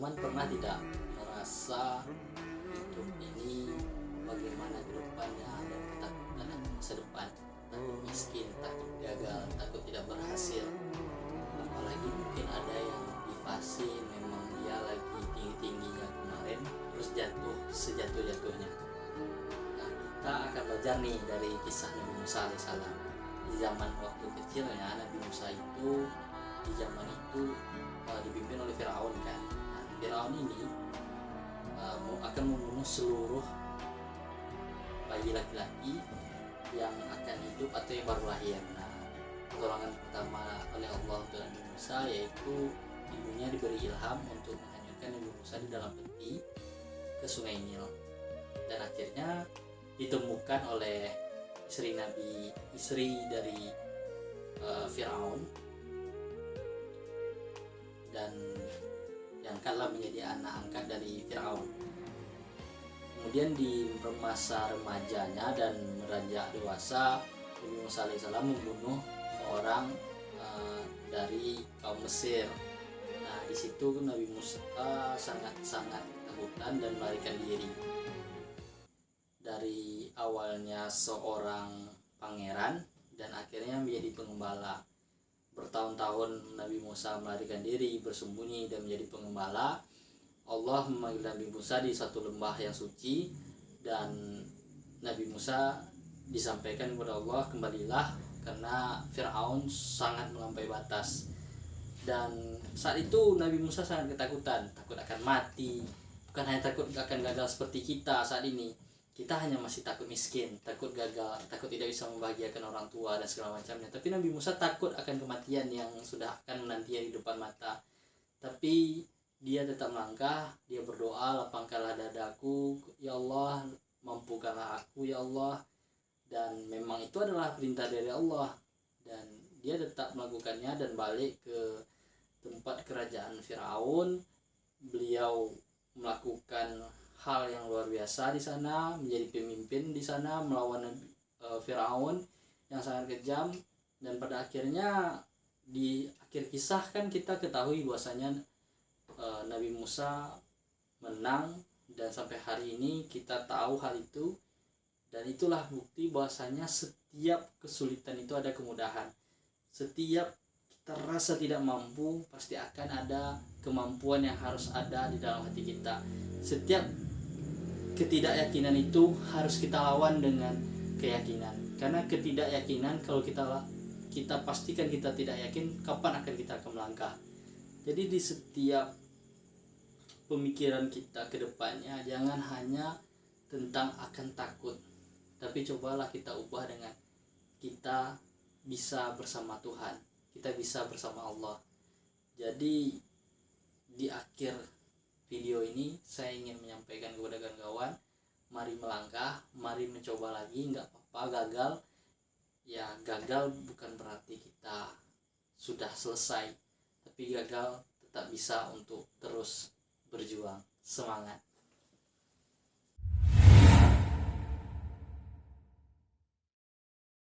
teman-teman pernah tidak merasa hidup ini bagaimana ke depannya dan ketakutan akan masa depan, takut miskin, takut gagal, takut tidak berhasil, apalagi mungkin ada yang di fase memang dia lagi tinggi-tingginya kemarin terus jatuh sejatuh-jatuhnya. Nah, kita akan belajar nih dari kisah Nabi Musa alaihissalam. Di zaman waktu kecilnya Nabi Musa itu di zaman itu dipimpin oleh Firaun kan. Nah, Firaun ini akan membunuh seluruh bayi laki-laki yang akan hidup atau yang baru lahir. Nah, pertolongan pertama oleh Allah untuk Nabi Musa yaitu ibunya diberi ilham untuk menghanyutkan Nabi Musa di dalam peti ke Sungai Nil, dan akhirnya ditemukan oleh istri dari Firaun dan diangkatlah menjadi anak angkat dari Firaun. Kemudian di masa remajanya dan beranjak dewasa, Nabi Musa alaihissalam membunuh seorang dari kaum Mesir. Nah, di situ Nabi Musa sangat ketakutan dan melarikan diri. Dari awalnya seorang pangeran dan akhirnya menjadi pengembala. Bertahun-tahun Nabi Musa melarikan diri, bersembunyi dan menjadi pengembala. Allah memanggil Nabi Musa di satu lembah yang suci, dan Nabi Musa disampaikan kepada Allah, kembalilah karena Firaun sangat melampaui batas. Dan saat itu Nabi Musa sangat ketakutan, takut akan mati. Bukan hanya takut akan gagal seperti kita saat ini, kita hanya masih takut miskin, takut gagal, takut tidak bisa membahagiakan orang tua dan segala macamnya. Tapi Nabi Musa takut akan kematian yang sudah akan menantinya di depan mata. Tapi dia tetap melangkah, dia berdoa, lapangkanlah dadaku ya Allah, mampukanlah aku ya Allah. Dan memang itu adalah perintah dari Allah, dan dia tetap melakukannya dan balik ke tempat kerajaan Firaun. Beliau melakukan hal yang luar biasa di sana, menjadi pemimpin di sana melawan Firaun yang sangat kejam. Dan pada akhirnya di akhir kisah kan kita ketahui bahwasanya Nabi Musa menang, dan sampai hari ini kita tahu hal itu. Dan itulah bukti bahwasanya setiap kesulitan itu ada kemudahan. Setiap kita rasa tidak mampu, pasti akan ada kemampuan yang harus ada di dalam hati kita. Setiap ketidakyakinan itu harus kita lawan dengan keyakinan. Karena ketidakyakinan, kalau kita pastikan kita tidak yakin, kapan akan kita akan melangkah. Jadi di setiap pemikiran kita ke depannya jangan hanya tentang akan takut, tapi cobalah kita ubah dengan kita bisa bersama Tuhan, kita bisa bersama Allah. Jadi di akhir video ini saya ingin menyampaikan kepada kawan-kawan, mari melangkah, mari mencoba lagi. Nggak apa-apa gagal, ya gagal bukan berarti kita sudah selesai, tapi gagal tetap bisa untuk terus berjuang. Semangat.